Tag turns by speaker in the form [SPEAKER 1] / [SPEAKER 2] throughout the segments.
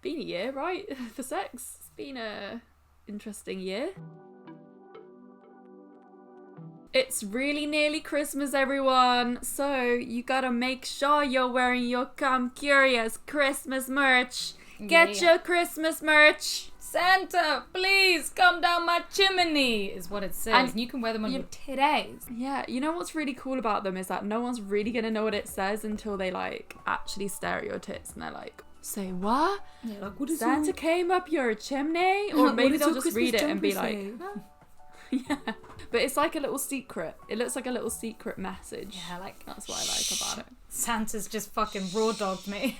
[SPEAKER 1] been a year, right? For sex. It's been a interesting year. It's really nearly Christmas, everyone. So you gotta make sure you're wearing your Come Curious Christmas merch. Get your Christmas merch.
[SPEAKER 2] Santa, please come down my chimney, is what it says. And you can wear them on your titties.
[SPEAKER 1] Yeah, you know what's really cool about them is that no one's really gonna know what it says until they like actually stare at your tits and they're like, say what?
[SPEAKER 2] Yeah, like, what is
[SPEAKER 1] Santa came up your chimney? Or maybe they'll just read it and be like,
[SPEAKER 2] huh?
[SPEAKER 1] Yeah. But it's like a little secret. It looks like a little secret message.
[SPEAKER 2] Yeah, like,
[SPEAKER 1] that's what I like about it.
[SPEAKER 2] Santa's just fucking raw dogged me.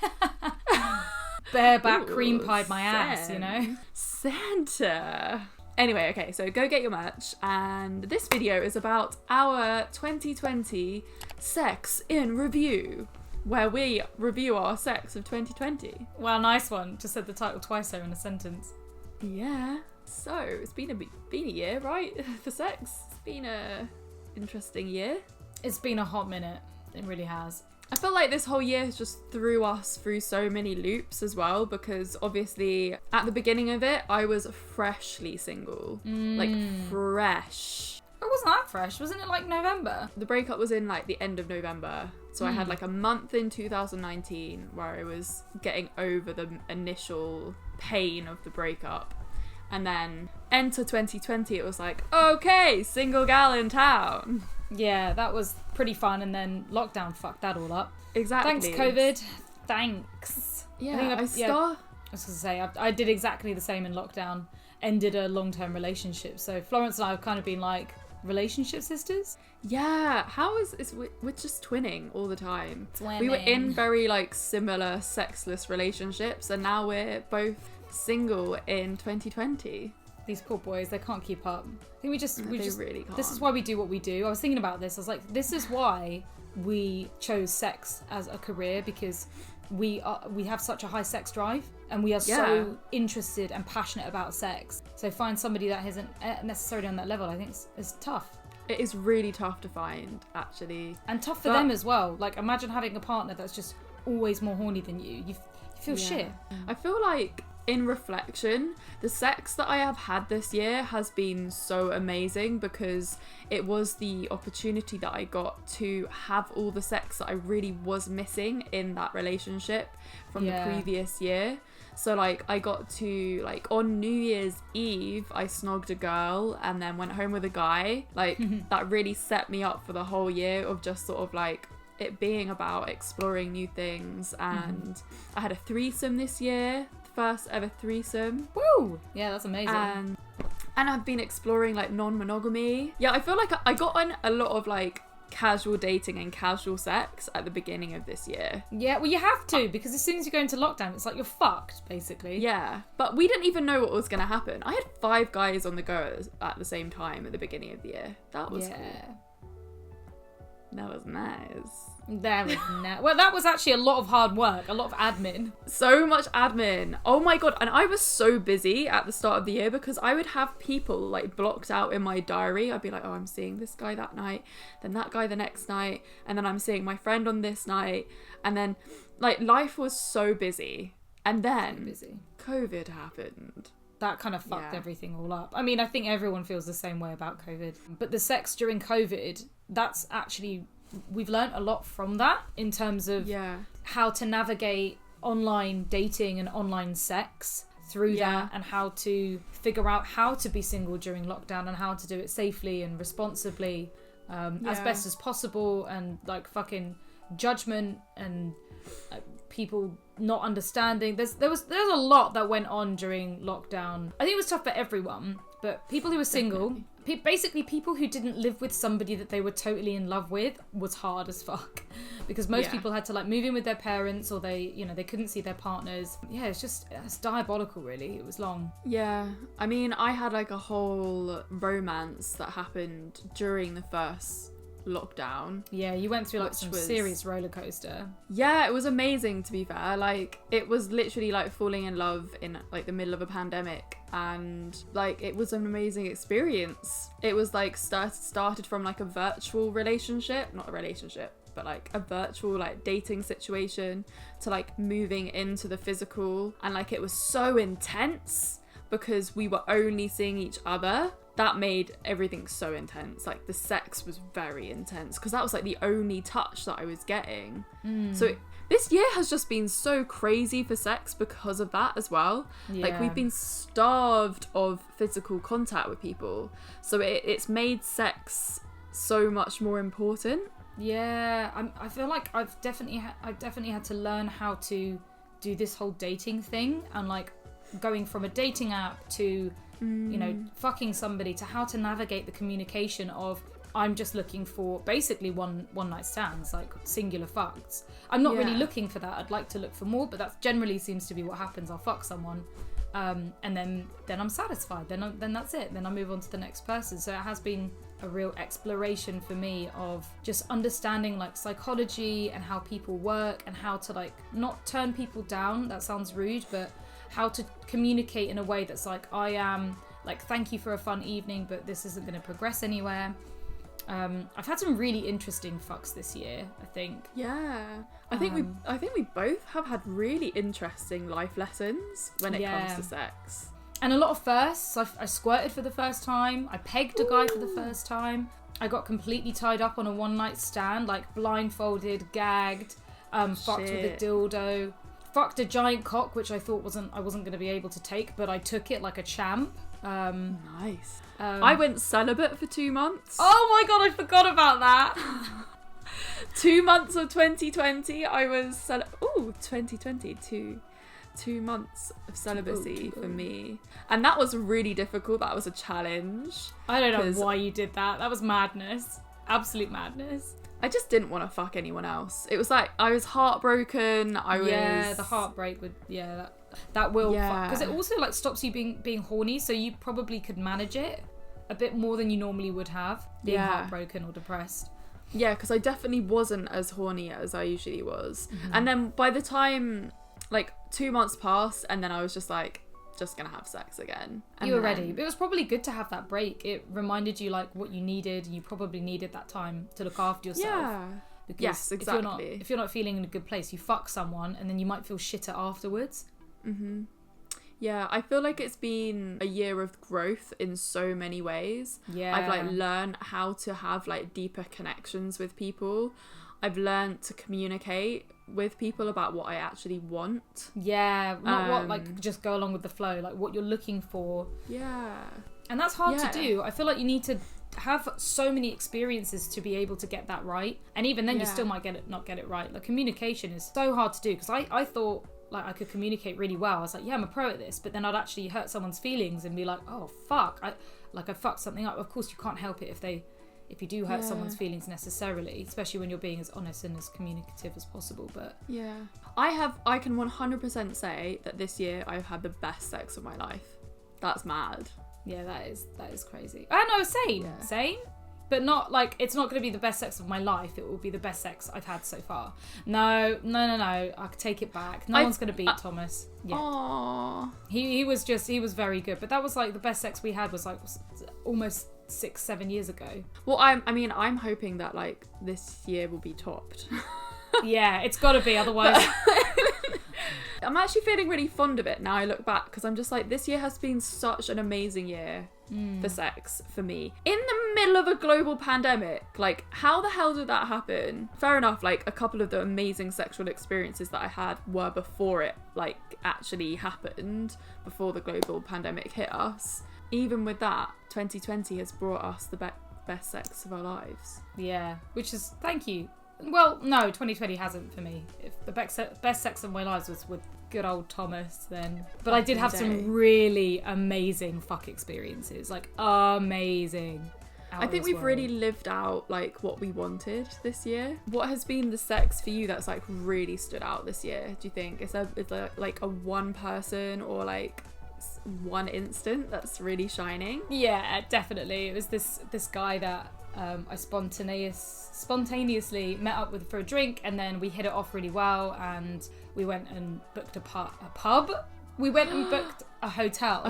[SPEAKER 2] Bareback cream pied my ass, you know?
[SPEAKER 1] Santa. Anyway, okay, so go get your merch. And this video is about our 2020 sex in review, where we review our sex of 2020.
[SPEAKER 2] Well, nice one. Just said the title twice there in a sentence.
[SPEAKER 1] Yeah. So, it's been a year, right? For sex. It's been a interesting year.
[SPEAKER 2] It's been a hot minute. It really has.
[SPEAKER 1] I feel like this whole year has just threw us through so many loops as well, because obviously at the beginning of it, I was freshly single. Like, fresh.
[SPEAKER 2] It wasn't that fresh. Wasn't it like November?
[SPEAKER 1] The breakup was in like the end of November. So I had like a month in 2019 where I was getting over the initial pain of the breakup. And then enter 2020, it was like, okay, single gal in town.
[SPEAKER 2] Yeah, that was pretty fun. And then lockdown fucked that all up.
[SPEAKER 1] Exactly.
[SPEAKER 2] Thanks, COVID. Thanks.
[SPEAKER 1] Yeah,
[SPEAKER 2] I was going to say, I did exactly the same in lockdown. Ended a long-term relationship. So Florence and I have kind of been like relationship sisters.
[SPEAKER 1] Yeah, how is we're just twinning all the time.
[SPEAKER 2] Twinning.
[SPEAKER 1] We were in very like similar sexless relationships, and now we're both single in 2020.
[SPEAKER 2] These poor boys, they can't keep up. I think we
[SPEAKER 1] really can't.
[SPEAKER 2] This is why we do what we do. I was thinking about this. I was like, this is why we chose sex as a career, because we have such a high sex drive and we are so interested and passionate about sex. So find somebody that isn't necessarily on that level, I think it's tough.
[SPEAKER 1] It is really tough to find, actually.
[SPEAKER 2] And tough for them as well. Like, imagine having a partner that's just always more horny than you. You feel shit.
[SPEAKER 1] I feel like, in reflection, the sex that I have had this year has been so amazing, because it was the opportunity that I got to have all the sex that I really was missing in that relationship from the previous year. So like I got to, like, on New Year's Eve I snogged a girl and then went home with a guy. Like that really set me up for the whole year of just sort of like it being about exploring new things. And I had a threesome this year. First ever threesome.
[SPEAKER 2] Woo! Yeah, that's amazing.
[SPEAKER 1] And I've been exploring like non-monogamy. Yeah, I feel like I got on a lot of like casual dating and casual sex at the beginning of this year.
[SPEAKER 2] Yeah, well, you have to, because as soon as you go into lockdown, it's like you're fucked, basically.
[SPEAKER 1] Yeah, but we didn't even know what was going to happen. I had 5 guys on the go at the same time at the beginning of the year. That was cool. That was nice.
[SPEAKER 2] Well, that was actually a lot of hard work, a lot of admin.
[SPEAKER 1] So much admin. Oh my god. And I was so busy at the start of the year because I would have people like blocked out in my diary. I'd be like, oh, I'm seeing this guy that night, then that guy the next night, and then I'm seeing my friend on this night. And then like life was so busy. And then COVID happened.
[SPEAKER 2] That kind of fucked everything all up. I mean, I think everyone feels the same way about COVID. But the sex during COVID, that's actually, we've learned a lot from that in terms of how to navigate online dating and online sex through that, and how to figure out how to be single during lockdown and how to do it safely and responsibly as best as possible, and like fucking judgment and people not understanding. There's a lot that went on during lockdown. I think it was tough for everyone, but people who were single, basically people who didn't live with somebody that they were totally in love with, was hard as fuck, because most people had to like move in with their parents, or they couldn't see their partners. Yeah, it's diabolical, really. It was long.
[SPEAKER 1] Yeah, I mean, I had like a whole romance that happened during the first lockdown.
[SPEAKER 2] Yeah, you went through like some serious roller coaster.
[SPEAKER 1] Yeah, it was amazing, to be fair. Like, it was literally like falling in love in like the middle of a pandemic, and like it was an amazing experience. It was like started from like a virtual relationship, not a relationship, but like a virtual like dating situation to like moving into the physical, and like it was so intense because we were only seeing each other. That made everything so intense. Like the sex was very intense because that was like the only touch that I was getting. So this year has just been so crazy for sex because of that as well. Like we've been starved of physical contact with people, so it's made sex so much more important.
[SPEAKER 2] I feel like I've definitely had to learn how to do this whole dating thing, and like going from a dating app to you know, fucking somebody, to how to navigate the communication of I'm just looking for basically one night stands, like singular fucks. I'm not really looking for that. I'd like to look for more, but that generally seems to be what happens. I'll fuck someone, and then I'm satisfied. Then that's it. Then I move on to the next person. So it has been a real exploration for me of just understanding like psychology and how people work, and how to like not turn people down. That sounds rude, but how to communicate in a way that's like, I am like, thank you for a fun evening, but this isn't going to progress anywhere. I've had some really interesting fucks this year, I think.
[SPEAKER 1] Yeah. I think we both have had really interesting life lessons when it comes to sex.
[SPEAKER 2] And a lot of firsts. I squirted for the first time. I pegged a guy for the first time. I got completely tied up on a one night stand, like blindfolded, gagged, fucked with a dildo. Fucked a giant cock, which I thought I wasn't going to be able to take, but I took it like a champ.
[SPEAKER 1] Nice. I went celibate for 2 months.
[SPEAKER 2] Oh my god, I forgot about that.
[SPEAKER 1] 2 months of 2020, I was 2020, 2 months of celibacy for me, and that was really difficult. That was a challenge.
[SPEAKER 2] I don't know why you did that. That was madness. Absolute madness.
[SPEAKER 1] I just didn't want to fuck anyone else. It was like I was heartbroken.
[SPEAKER 2] The heartbreak would that will fuck, because it also like stops you being horny, so you probably could manage it a bit more than you normally would have being heartbroken or depressed.
[SPEAKER 1] Yeah, because I definitely wasn't as horny as I usually was. And then by the time like 2 months passed, and then I was just like, just gonna have sex again. And
[SPEAKER 2] you were ready. It was probably good to have that break. It reminded you like what you needed. You probably needed that time to look after yourself.
[SPEAKER 1] Yeah.
[SPEAKER 2] Because
[SPEAKER 1] yes, exactly.
[SPEAKER 2] If you're not feeling in a good place, you fuck someone and then you might feel shitter afterwards.
[SPEAKER 1] Yeah, I feel like it's been a year of growth in so many ways. Yeah. I've like learned how to have like deeper connections with people. I've learned to communicate with people about what I actually want.
[SPEAKER 2] Yeah, not what like just go along with the flow, like what you're looking for.
[SPEAKER 1] Yeah.
[SPEAKER 2] And that's hard to do. I feel like you need to have so many experiences to be able to get that right. And even then you still might not get it right. Like communication is so hard to do, because I thought like I could communicate really well. I was like, yeah, I'm a pro at this, but then I'd actually hurt someone's feelings and be like, oh fuck, I fucked something up. Of course you can't help it if you do hurt someone's feelings necessarily, especially when you're being as honest and as communicative as possible. But
[SPEAKER 1] yeah, I can 100% say that this year I've had the best sex of my life. That's mad.
[SPEAKER 2] Yeah, that is crazy. I know, same, but not like, it's not going to be the best sex of my life. It will be the best sex I've had so far. No, I could take it back. No one's going to beat Thomas. Yeah.
[SPEAKER 1] Aww.
[SPEAKER 2] He was very good, but that was like the best sex we had was like almost 6-7 years ago.
[SPEAKER 1] Well, I'm hoping that like this year will be topped.
[SPEAKER 2] Yeah, it's got to be, otherwise.
[SPEAKER 1] I'm actually feeling really fond of it now I look back, because I'm just like, this year has been such an amazing year for sex for me. In the middle of a global pandemic, like how the hell did that happen? Fair enough, like a couple of the amazing sexual experiences that I had were before it like actually happened, before the global pandemic hit us. Even with that, 2020 has brought us the best sex of our lives.
[SPEAKER 2] Yeah, which is, thank you. Well, no, 2020 hasn't for me. If the best sex of my lives was with good old Thomas, then. But I did have some really amazing fuck experiences. Like, amazing.
[SPEAKER 1] I think we've really lived out, like, what we wanted this year. What has been the sex for you that's, like, really stood out this year, do you think? Is there like, a one person or, like, one instant that's really shining?
[SPEAKER 2] Yeah, definitely. It was this guy that I spontaneously met up with for a drink, and then we hit it off really well, and we went and booked a pub. We went and booked a hotel.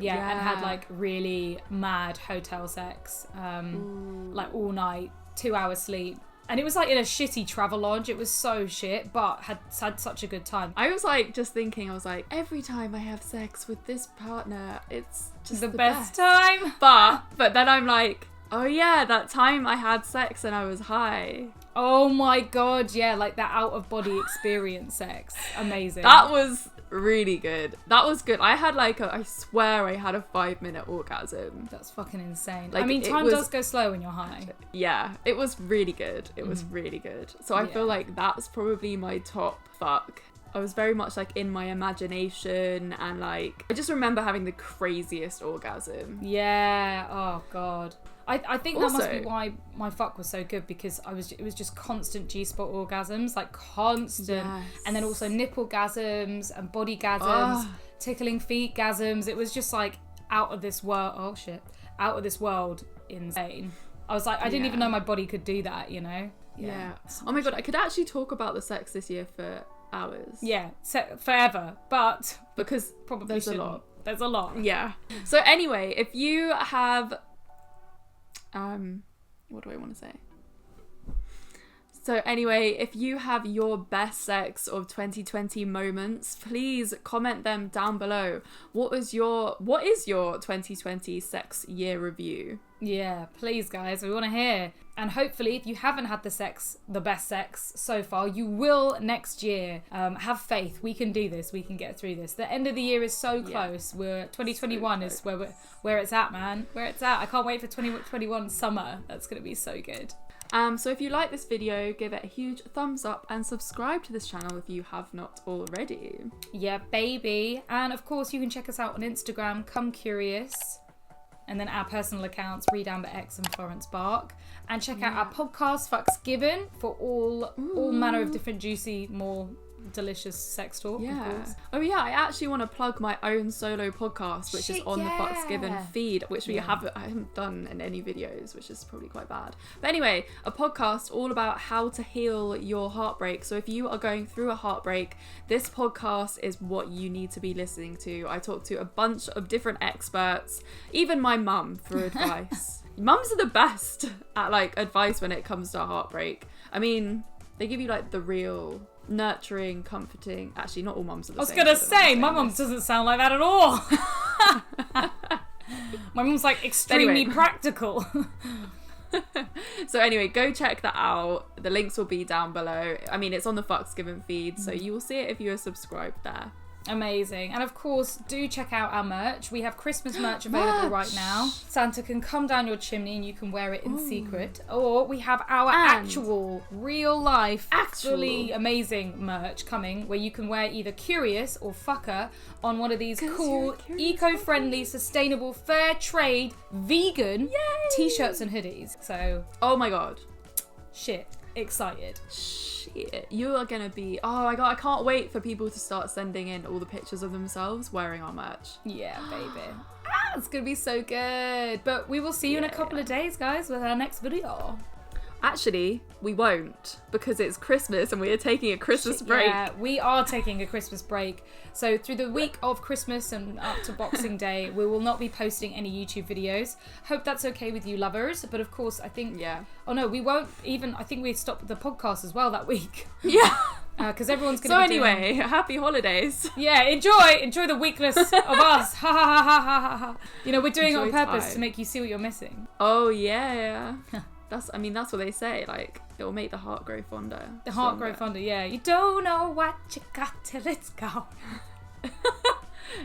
[SPEAKER 2] Yeah, and had like really mad hotel sex, like all night, 2 hours sleep, And it was like in a shitty Travelodge. It was so shit, but had such a good time.
[SPEAKER 1] I was like just thinking, I was like, every time I have sex with this partner, it's just the
[SPEAKER 2] best time.
[SPEAKER 1] But then I'm like, oh yeah, that time I had sex and I was high.
[SPEAKER 2] Oh my god, yeah, like that out of body experience sex. Amazing.
[SPEAKER 1] That was really good. That was good. I had like I swear I had a 5-minute orgasm.
[SPEAKER 2] That's fucking insane.
[SPEAKER 1] Like,
[SPEAKER 2] I mean, time does go slow when you're high.
[SPEAKER 1] Yeah, it was really good. It was really good. So I feel like that's probably my top fuck. I was very much like in my imagination, and like I just remember having the craziest orgasm.
[SPEAKER 2] Yeah. Oh god. I think that
[SPEAKER 1] Also,
[SPEAKER 2] must be why my fuck was so good, because it was just constant G-spot orgasms, like constant.
[SPEAKER 1] Yes.
[SPEAKER 2] And then also nipple gasms and body gasms, tickling feet gasms. It was just like out of this world. Oh shit. Out of this world insane. I was like, I didn't even know my body could do that, you know?
[SPEAKER 1] Yeah. Oh my god, I could actually talk about the sex this year for hours.
[SPEAKER 2] Yeah, forever. But
[SPEAKER 1] because
[SPEAKER 2] probably
[SPEAKER 1] there's
[SPEAKER 2] shouldn't.
[SPEAKER 1] a lot.
[SPEAKER 2] There's a lot.
[SPEAKER 1] Yeah. So anyway, if you have what do I want to say? So anyway, if you have your best sex of 2020 moments, please comment them down below. What is your 2020 sex year review?
[SPEAKER 2] Yeah, please guys, we want to hear. And hopefully, if you haven't had the best sex so far, you will next year. Have faith. We can do this. We can get through this. The end of the year is so close. 2021 is where it's at, man. Where it's at. I can't wait for 2021 summer. That's going to be so good.
[SPEAKER 1] So if you like this video, give it a huge thumbs up and subscribe to this channel if you have not already.
[SPEAKER 2] Yeah, baby. And of course, you can check us out on Instagram, Come Curious. And then our personal accounts, Reed Amber X and Florence Bark. And check out our podcast, Fucks Given, for all manner of different juicy, more delicious sex talk.
[SPEAKER 1] Yeah. Oh yeah, I actually want to plug my own solo podcast, which is on the Fucks Given feed, which I haven't done in any videos, which is probably quite bad. But anyway, a podcast all about how to heal your heartbreak. So if you are going through a heartbreak, this podcast is what you need to be listening to. I talk to a bunch of different experts, even my mum, for advice. Mums are the best at like advice when it comes to heartbreak. I mean, they give you like the real nurturing, comforting. Actually, not all mums are the same.
[SPEAKER 2] I was gonna say, my mum doesn't sound like that at all. My mum's like extremely practical.
[SPEAKER 1] So anyway, go check that out. The links will be down below. I mean, it's on the Fucks Given feed, so you will see it if you are subscribed there.
[SPEAKER 2] Amazing. And of course, do check out our merch. We have Christmas merch available right now. Santa can come down your chimney and you can wear it in secret. Or we have our actual, real life, fully amazing merch coming, where you can wear either Curious or Fucker on one of these cool, eco-friendly, sustainable, fair trade, vegan t-shirts and hoodies. So,
[SPEAKER 1] oh my god.
[SPEAKER 2] Shit. Excited.
[SPEAKER 1] Shit. You are gonna be, oh my god, I can't wait for people to start sending in all the pictures of themselves wearing our merch.
[SPEAKER 2] Yeah, baby. It's gonna be so good. But we will see you in a couple of days, guys, with our next video.
[SPEAKER 1] Actually, we won't, because it's Christmas and we are taking a Christmas break.
[SPEAKER 2] Yeah, we are taking a Christmas break. So through the week of Christmas and up to Boxing Day, we will not be posting any YouTube videos. Hope that's okay with you lovers. But of course, I think... Yeah. Oh no, we won't even... I think we stopped the podcast as well that week.
[SPEAKER 1] Yeah.
[SPEAKER 2] Because everyone's going to be
[SPEAKER 1] anyway, happy holidays.
[SPEAKER 2] Yeah, enjoy the weakness of us. Ha ha ha ha ha ha. You know, we're doing it on purpose to make you see what you're missing.
[SPEAKER 1] Oh yeah. That's what they say, like, it will make the heart grow fonder.
[SPEAKER 2] The heart grow fonder, yeah. You don't know what you got till it's gone.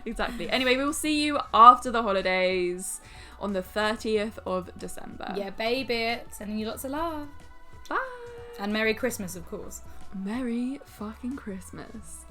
[SPEAKER 1] Exactly. Anyway, we will see you after the holidays on the 30th of December.
[SPEAKER 2] Yeah, baby. Sending you lots of love.
[SPEAKER 1] Bye.
[SPEAKER 2] And Merry Christmas, of course.
[SPEAKER 1] Merry fucking Christmas.